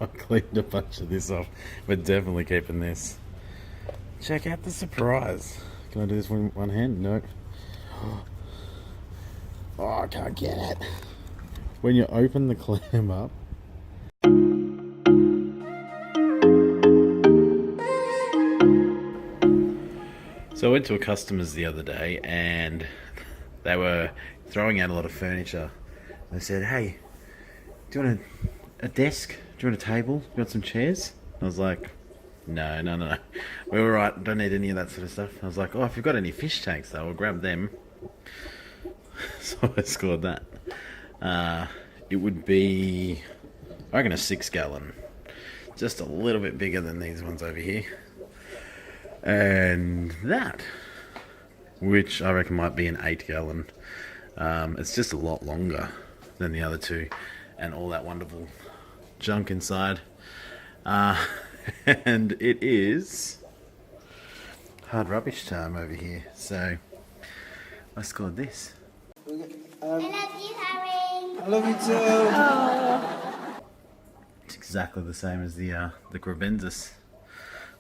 I cleaned a bunch of this off. We're definitely keeping this. Check out the surprise. Can I do this with one hand? No. Oh, I can't get it. When you open the clam up, so I went to a customer's the other day and they were throwing out a lot of furniture. They said, hey, do you want a desk? Do you want a table? You want some chairs? I was like, no. We're alright, don't need any of that sort of stuff. I was like, oh, if you've got any fish tanks though, I'll grab them. So I scored that. It would be, I reckon, a 6-gallon. Just a little bit bigger than these ones over here. And that, which I reckon might be an 8-gallon. It's just a lot longer than the other two, and all that wonderful junk inside. And it is hard rubbish time over here, so I scored this. I love you, Harry. I love you too. It's exactly the same as the Gravensis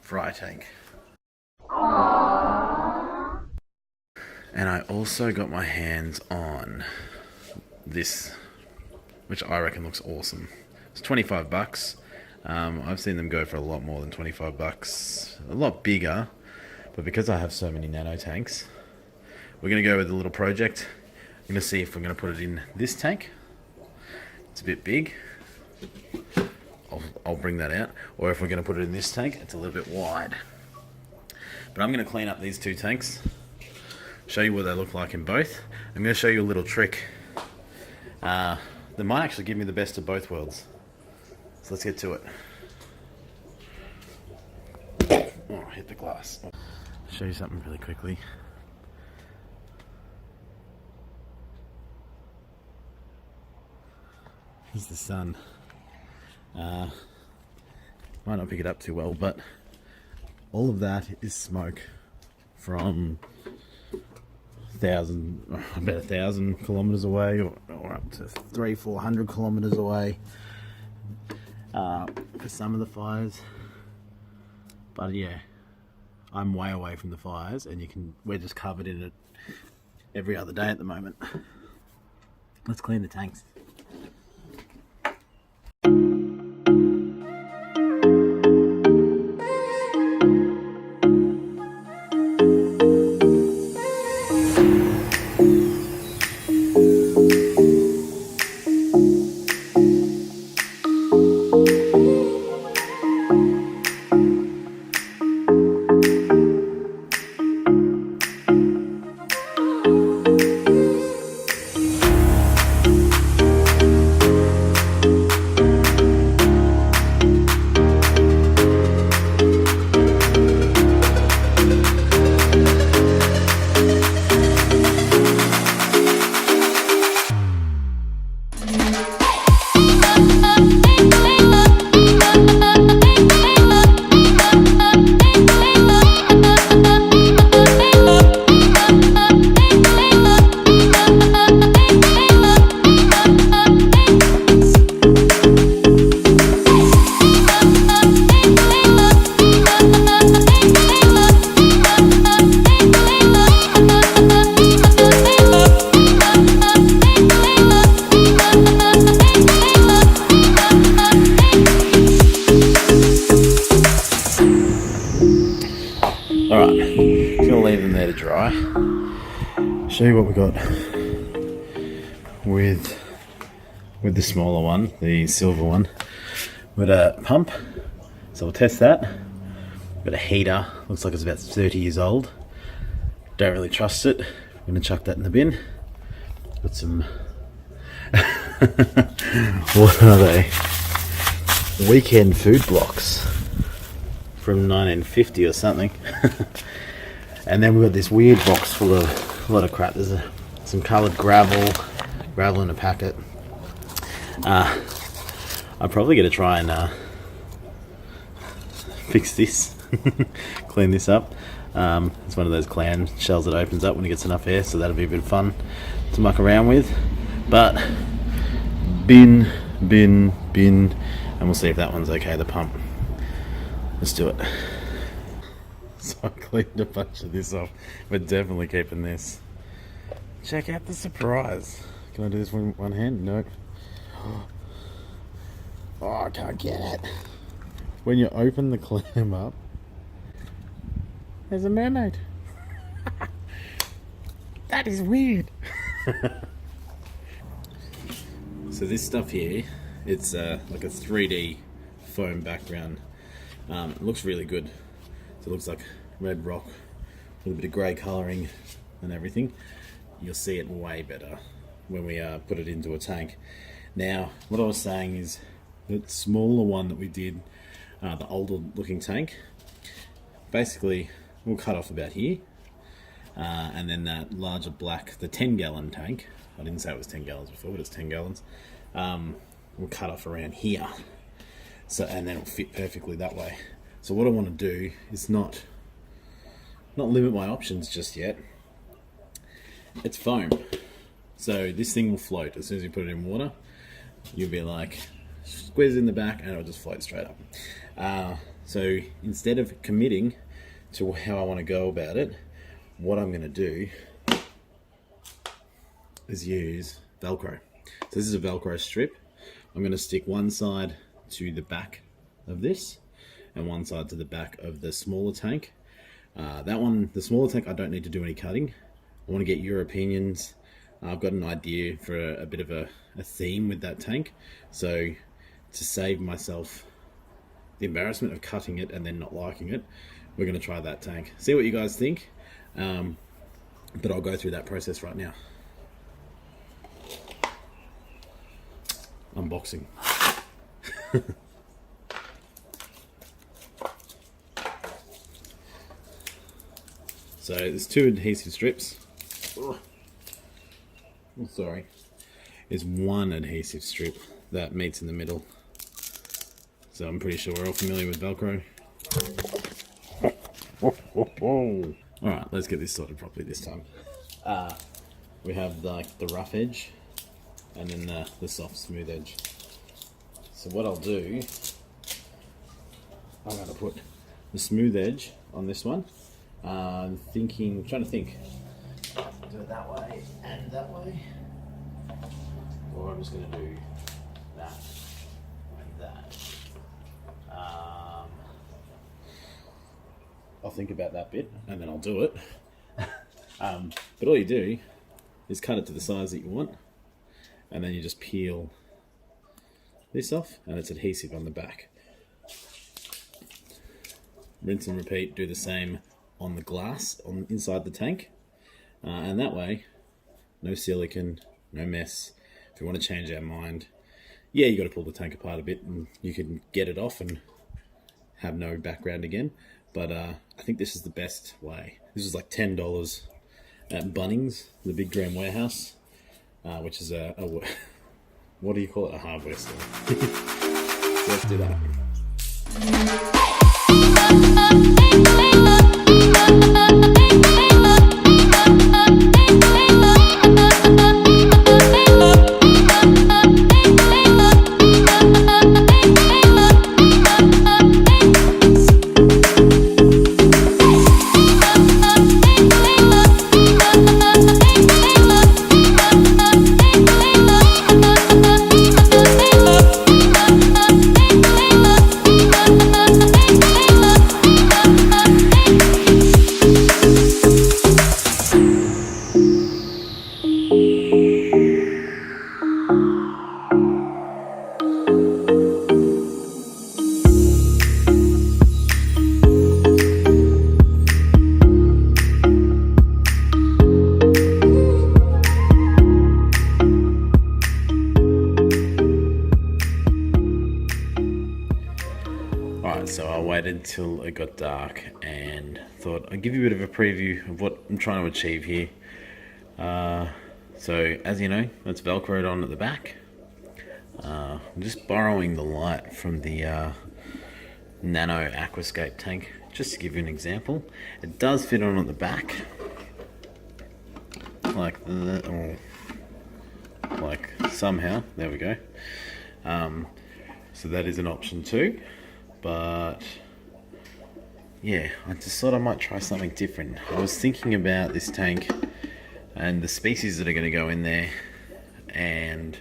fry tank. And I also got my hands on this, which I reckon looks awesome. It's $25. I've seen them go for a lot more than $25, a lot bigger, but because I have so many nano tanks, we're going to go with a little project. I'm going to see if we're going to put it in this tank. It's a bit big. I'll bring that out. Or if we're going to put it in this tank, it's a little bit wide. But I'm going to clean up these two tanks, show you what they look like in both. I'm going to show you a little trick that might actually give me the best of both worlds. So let's get to it. Oh, I hit the glass. I'll show you something really quickly. Here's the sun. Might not pick it up too well, but all of that is smoke from about 1,000 kilometers away, or up to 300-400 kilometers away for some of the fires. But yeah, I'm way away from the fires, and we're just covered in it every other day at the moment. Let's clean the tanks. Show you what we got with the smaller one, the silver one. We've got a pump, so we'll test that. We've got a heater, looks like it's about 30 years old. Don't really trust it. I'm gonna chuck that in the bin. Got some what are they? Weekend food blocks from 1950 or something. And then we've got this weird box full of a lot of crap. There's some coloured gravel in a packet. I'm probably going to try and fix this, clean this up. It's one of those clam shells that opens up when it gets enough air, so that'll be a bit of fun to muck around with. But bin, and we'll see if that one's okay, the pump. Let's do it. So I cleaned a bunch of this off. We're definitely keeping this. Check out the surprise. Can I do this with one hand? Nope. Oh, I can't get it. When you open the clam up, there's a mermaid. That is weird. So this stuff here, it's like a 3D foam background. It looks really good. So it looks like red rock with a bit of grey colouring and everything. You'll see it way better when we put it into a tank. Now, what I was saying is that smaller one that we did, the older looking tank, basically we'll cut off about here, and then that larger black, the 10-gallon tank, I didn't say it was 10 gallons before, but it's 10 gallons, we'll cut off around here, so, and then it'll fit perfectly that way. So what I want to do is not limit my options just yet. It's foam, so this thing will float as soon as you put it in water. You'll be like, squeeze in the back and it'll just float straight up. So instead of committing to how I want to go about it, what I'm going to do is use Velcro. So this is a Velcro strip. I'm going to stick one side to the back of this and one side to the back of the smaller tank. That one, the smaller tank, I don't need to do any cutting. I want to get your opinions. I've got an idea for a bit of a theme with that tank. So to save myself the embarrassment of cutting it and then not liking it, we're going to try that tank. See what you guys think. But I'll go through that process right now. Unboxing. So there's 2 adhesive strips. Oh, sorry. There's 1 adhesive strip that meets in the middle. So I'm pretty sure we're all familiar with Velcro. Alright, let's get this sorted properly this time. We have the rough edge and then the soft smooth edge. So what I'll do, I'm going to put the smooth edge on this one. I'm trying to think. Do it that way and that way. Or I'm just going to do that and that. I'll think about that bit and then I'll do it. But all you do is cut it to the size that you want, and then you just peel this off and it's adhesive on the back. Rinse and repeat, do the same on the glass on inside the tank, and that way no silicone, no mess. If you want to change our mind, yeah, you got to pull the tank apart a bit and you can get it off and have no background again. But I think this is the best way. This is like $10 at Bunnings, the big Graham warehouse, which is a what do you call it? A hardware store. So let's do that. So I waited till it got dark and thought I'd give you a bit of a preview of what I'm trying to achieve here. So as you know, that's Velcroed on at the back. I'm just borrowing the light from the Nano Aquascape tank, just to give you an example. It does fit on at the back, like somehow, there we go. So that is an option too. But yeah, I just thought I might try something different. I was thinking about this tank and the species that are going to go in there, and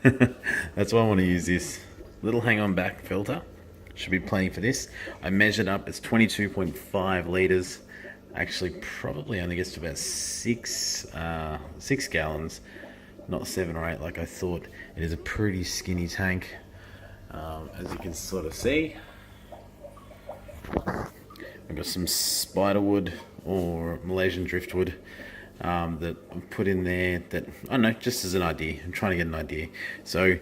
that's why I want to use this little hang on back filter. Should be plenty for this. I measured up, it's 22.5 litres. Actually probably only gets to about 6 gallons, not 7 or 8 like I thought. It is a pretty skinny tank, as you can sort of see. I've got some spiderwood or Malaysian driftwood that I've put in there, that, I don't know, just as an idea. I'm trying to get an idea. So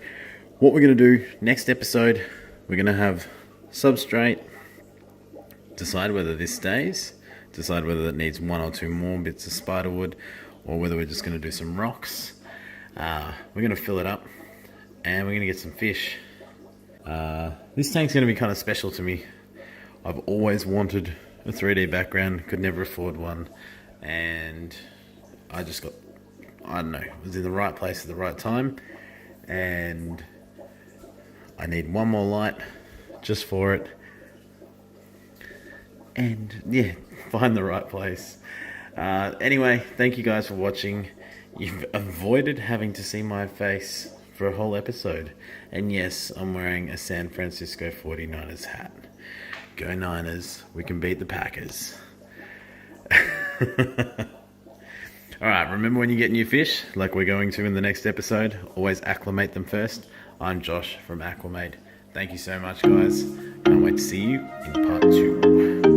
what we're going to do next episode, we're going to have substrate, decide whether this stays, decide whether it needs 1 or 2 more bits of spiderwood, or whether we're just going to do some rocks. We're going to fill it up and we're going to get some fish. This tank's going to be kind of special to me. I've always wanted a 3D background, could never afford one, and I just got, I don't know, was in the right place at the right time, and I need one more light just for it, and yeah, find the right place. Anyway, thank you guys for watching. You've avoided having to see my face for a whole episode, and yes, I'm wearing a San Francisco 49ers hat. Go Niners, we can beat the Packers. Alright, remember when you get new fish, like we're going to in the next episode, always acclimate them first. I'm Josh from Acclimate. Thank you so much, guys. Can't wait to see you in part 2.